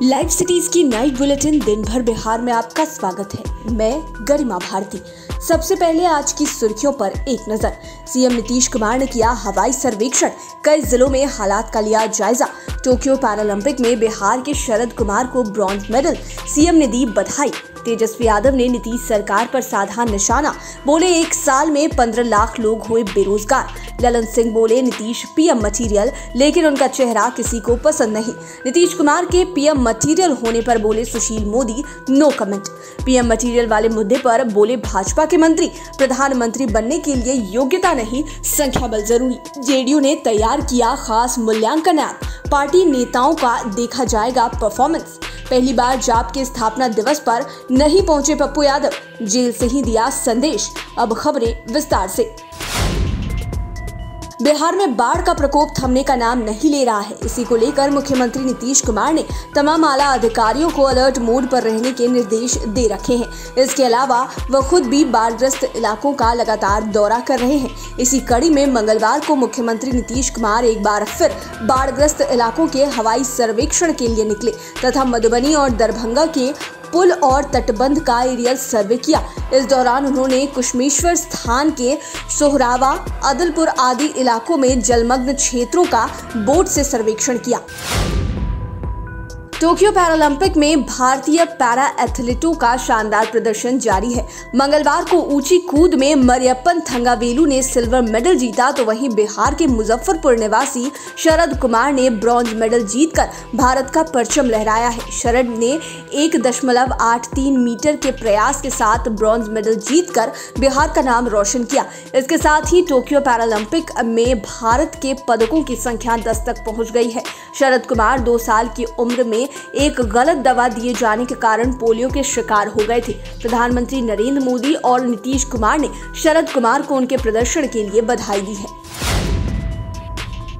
Live cities की night bulletin दिन भर बिहार में आपका स्वागत है। मैं गरिमा भारती। सबसे पहले आज की सुर्खियों पर एक नजर। सीएम नीतीश कुमार ने किया हवाई सर्वेक्षण, कई जिलों में हालात का लिया जायजा। टोक्यो पैरालंपिक में बिहार के शरद कुमार को ब्रॉन्ज मेडल, सीएम ने दी बधाई। तेजस्वी यादव ने नीतीश सरकार पर साधा निशाना, बोले एक साल में 15 लाख लोग हुए बेरोजगार। ललन सिंह बोले नीतीश पीएम मटीरियल, लेकिन उनका चेहरा किसी को पसंद नहीं। नीतीश कुमार के पीएम मटीरियल होने पर बोले Sushil Modi no comment. PM material वाले मुद्दे पर बोले भाजपा के मंत्री, प्रधानमंत्री बनने के लिए योग्यता नहीं संख्या बल जरूरी। जेडीयू ने तैयार किया खास मूल्यांकन ऐप, पार्टी नेताओं का देखा जाएगा परफॉर्मेंस। पहली बार जाप के स्थापना दिवस पर नहीं पहुंचे पप्पू यादव, जेल से ही दिया संदेश। अब खबरें विस्तार से। बिहार में बाढ़ का प्रकोप थमने का नाम नहीं ले रहा है। इसी को लेकर मुख्यमंत्री नीतीश कुमार ने तमाम आला अधिकारियों को अलर्ट मोड पर रहने के निर्देश दे रखे हैं। इसके अलावा वह खुद भी बाढ़ग्रस्त इलाकों का लगातार दौरा कर रहे हैं। इसी कड़ी में मंगलवार को मुख्यमंत्री नीतीश कुमार एक बार फिर बाढ़ग्रस्त इलाकों के हवाई सर्वेक्षण के लिए निकले तथा मधुबनी और दरभंगा के पुल और तटबंध का एरियल सर्वे किया। इस दौरान उन्होंने कुशमेश्वर स्थान के सोहरावा, अदलपुर आदि इलाकों में जलमग्न क्षेत्रों का बोट से सर्वेक्षण किया। टोक्यो पैरालंपिक में भारतीय पैरा एथलीटों का शानदार प्रदर्शन जारी है। मंगलवार को ऊंची कूद में मरियप्पन थंगावेलु ने सिल्वर मेडल जीता, तो वहीं बिहार के मुजफ्फरपुर निवासी शरद कुमार ने ब्रॉन्ज मेडल जीतकर भारत का परचम लहराया है। शरद ने 1.83 मीटर के प्रयास के साथ ब्रॉन्ज मेडल जीतकर बिहार का नाम रोशन किया। इसके साथ ही टोक्यो पैरालंपिक में भारत के पदकों की संख्या 10 तक पहुंच गई है। शरद कुमार 2 साल की उम्र में एक गलत दवा दिए जाने के कारण पोलियो के शिकार हो गए थे। प्रधानमंत्री नरेंद्र मोदी और नीतीश कुमार ने शरद कुमार को उनके प्रदर्शन के लिए बधाई दी है।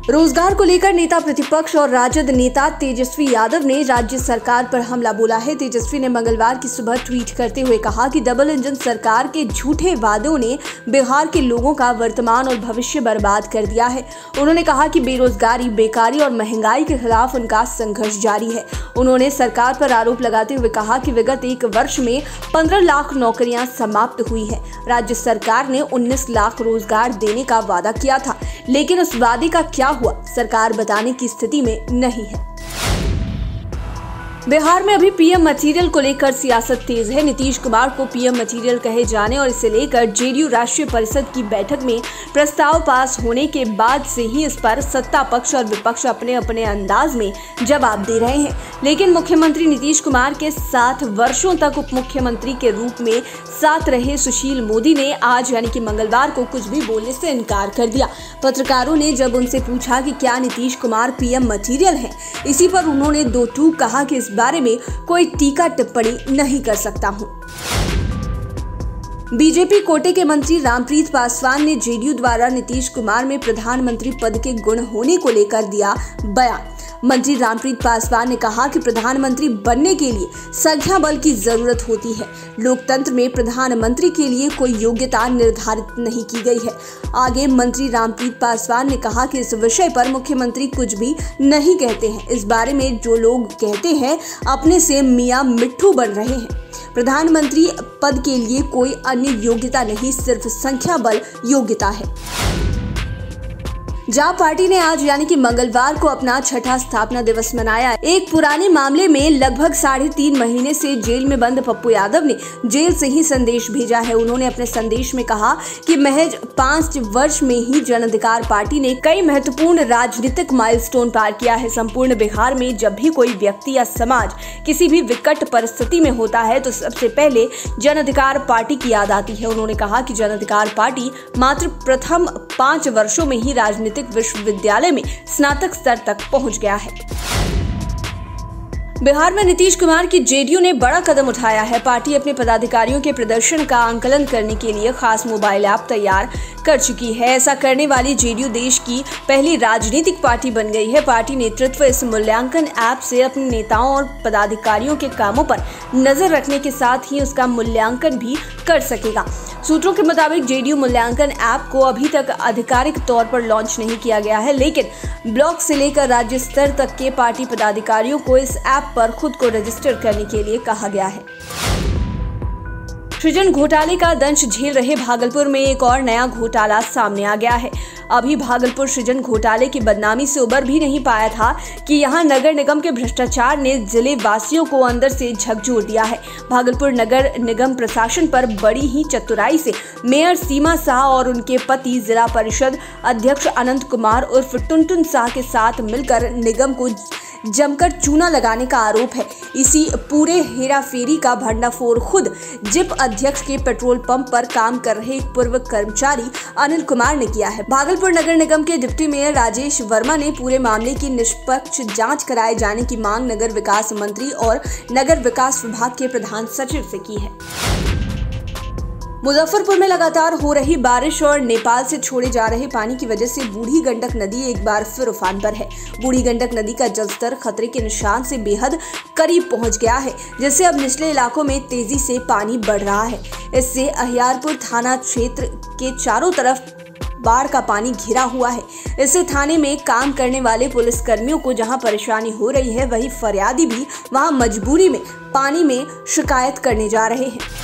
रोजगार को लेकर नेता प्रतिपक्ष और राजद नेता तेजस्वी यादव ने राज्य सरकार पर हमला बोला है। तेजस्वी ने मंगलवार की सुबह ट्वीट करते हुए कहा कि डबल इंजन सरकार के झूठे वादों ने बिहार के लोगों का वर्तमान और भविष्य बर्बाद कर दिया है। उन्होंने कहा कि बेरोजगारी, बेकारी और महंगाई के खिलाफ उनका संघर्ष जारी है। उन्होंने सरकार पर आरोप लगाते हुए कहा कि विगत 1 वर्ष में 15 लाख नौकरियां समाप्त हुई है। राज्य सरकार ने 19 लाख रोजगार देने का वादा किया था, लेकिन उस वादे का क्या हुआ, सरकार बताने की स्थिति में नहीं है। बिहार में अभी पीएम मटीरियल को लेकर सियासत तेज है। नीतीश कुमार को पीएम मटीरियल कहे जाने और इसे लेकर जेडीयू राष्ट्रीय परिषद की बैठक में प्रस्ताव पास होने के बाद से ही इस पर सत्ता पक्ष और विपक्ष अपने अपने अंदाज में जवाब दे रहे हैं। लेकिन मुख्यमंत्री नीतीश कुमार के 7 वर्षों तक उप मुख्यमंत्री के रूप में साथ रहे सुशील मोदी ने आज यानी कि मंगलवार को कुछ भी बोलने से इनकार कर दिया। पत्रकारों ने जब उनसे पूछा कि क्या नीतीश कुमार पीएम मटीरियल हैं, इसी पर उन्होंने दो टूक कहा कि इस बारे में कोई टीका टिप्पणी नहीं कर सकता हूं। बीजेपी कोटे के मंत्री रामप्रीत पासवान ने जेडीयू द्वारा नीतीश कुमार में प्रधानमंत्री पद के गुण होने को लेकर दिया बयान। मंत्री रामप्रीत पासवान ने कहा कि प्रधानमंत्री बनने के लिए संख्या बल की जरूरत होती है। लोकतंत्र में प्रधानमंत्री के लिए कोई योग्यता निर्धारित नहीं की गई है। आगे मंत्री रामप्रीत पासवान ने कहा कि इस विषय पर मुख्यमंत्री कुछ भी नहीं कहते हैं। इस बारे में जो लोग कहते हैं अपने से मियां मिट्ठू बन रहे हैं। प्रधानमंत्री पद के लिए कोई अन्य योग्यता नहीं, सिर्फ संख्या बल योग्यता है। जाप पार्टी ने आज यानी कि मंगलवार को अपना 6ठा स्थापना दिवस मनाया। एक पुराने मामले में लगभग 3.5 महीने से जेल में बंद पप्पू यादव ने जेल से ही संदेश भेजा है। उन्होंने अपने संदेश में कहा कि महज 5 वर्ष में ही जन अधिकार पार्टी ने कई महत्वपूर्ण राजनीतिक माइलस्टोन पार किया है। संपूर्ण बिहार में जब भी कोई व्यक्ति या समाज किसी भी विकट परिस्थिति में होता है तो सबसे पहले जन अधिकार पार्टी की याद आती है। उन्होंने कहा कि जन अधिकार पार्टी मात्र प्रथम 5 वर्षों में ही राजनीतिक विश्वविद्यालय में स्नातक स्तर तक पहुंच गया है। बिहार में नीतीश कुमार की जेडीयू ने बड़ा कदम उठाया है। पार्टी अपने पदाधिकारियों के प्रदर्शन का आंकलन करने के लिए खास मोबाइल ऐप तैयार कर चुकी है। ऐसा करने वाली जेडीयू देश की पहली राजनीतिक पार्टी बन गई है। पार्टी नेतृत्व इस मूल्यांकन ऐप से अपने नेताओं और पदाधिकारियों के कामों पर नजर रखने के साथ ही उसका मूल्यांकन भी कर सकेगा। सूत्रों के मुताबिक जेडीयू मूल्यांकन ऐप को अभी तक आधिकारिक तौर पर लॉन्च नहीं किया गया है, लेकिन ब्लॉक से लेकर राज्य स्तर तक के पार्टी पदाधिकारियों को इस ऐप पर खुद को रजिस्टर करने के लिए कहा गया है। सृजन घोटाले का दंश झेल रहे भागलपुर में एक और नया घोटाला सामने आ गया है। अभी भागलपुर सृजन घोटाले की बदनामी से उबर भी नहीं पाया था कि यहां नगर निगम के भ्रष्टाचार ने जिले वासियों को अंदर से झकझोर दिया है। भागलपुर नगर निगम प्रशासन पर बड़ी ही चतुराई से मेयर सीमा शाह और उनके पति जिला परिषद अध्यक्ष अनंत कुमार उर्फ टुनटुन शाह के साथ मिलकर निगम को जमकर चूना लगाने का आरोप है। इसी पूरे हेराफेरी का भंडाफोड़ खुद जिप अध्यक्ष के पेट्रोल पंप पर काम कर रहे एक पूर्व कर्मचारी अनिल कुमार ने किया है। भागलपुर नगर निगम के डिप्टी मेयर राजेश वर्मा ने पूरे मामले की निष्पक्ष जांच कराए जाने की मांग नगर विकास मंत्री और नगर विकास विभाग के प्रधान सचिव से की है। मुजफ्फरपुर में लगातार हो रही बारिश और नेपाल से छोड़े जा रहे पानी की वजह से बूढ़ी गंडक नदी एक बार फिर उफान पर है। बूढ़ी गंडक नदी का जलस्तर खतरे के निशान से बेहद करीब पहुंच गया है, जिससे अब निचले इलाकों में तेजी से पानी बढ़ रहा है। इससे अहियारपुर थाना क्षेत्र के चारों तरफ बाढ़ का पानी घिरा हुआ है। इससे थाने में काम करने वाले पुलिस कर्मियों को जहां परेशानी हो रही है, वहीं फरियादी भी वहां मजबूरी में पानी में शिकायत करने जा रहे हैं।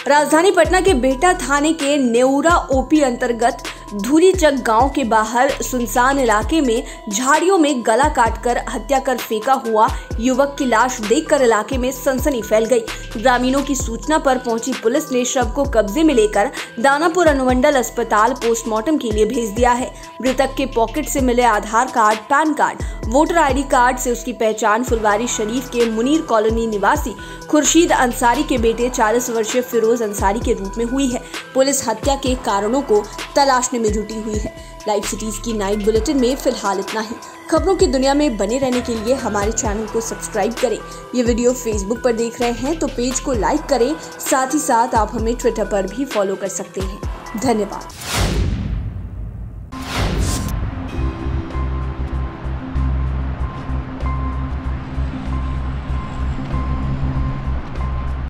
राजधानी पटना के बेहटा थाने के नेउरा ओपी अंतर्गत धूरीचक गांव के बाहर सुनसान इलाके में झाड़ियों में गला काटकर हत्या कर फेंका हुआ युवक की लाश देखकर इलाके में सनसनी फैल गई। ग्रामीणों की सूचना पर पहुंची पुलिस ने शव को कब्जे में लेकर दानापुर अनुमंडल अस्पताल पोस्टमार्टम के लिए भेज दिया है। मृतक के पॉकेट से मिले Aadhaar card, PAN card, voter ID card से उसकी पहचान फुलवारी शरीफ के मुनीर कॉलोनी निवासी खुर्शीद अंसारी के बेटे 40 वर्षीय फिरोज अंसारी के रूप में हुई है। पुलिस हत्या के कारणों को तलाशने में जुटी हुई है। लाइव सिटीज की नाइट बुलेटिन में फिलहाल इतना ही। खबरों की दुनिया में बने रहने के लिए हमारे चैनल को सब्सक्राइब करें। ये वीडियो फेसबुक पर देख रहे हैं तो पेज को लाइक करें, साथ ही साथ आप हमें ट्विटर पर भी फॉलो कर सकते हैं। धन्यवाद।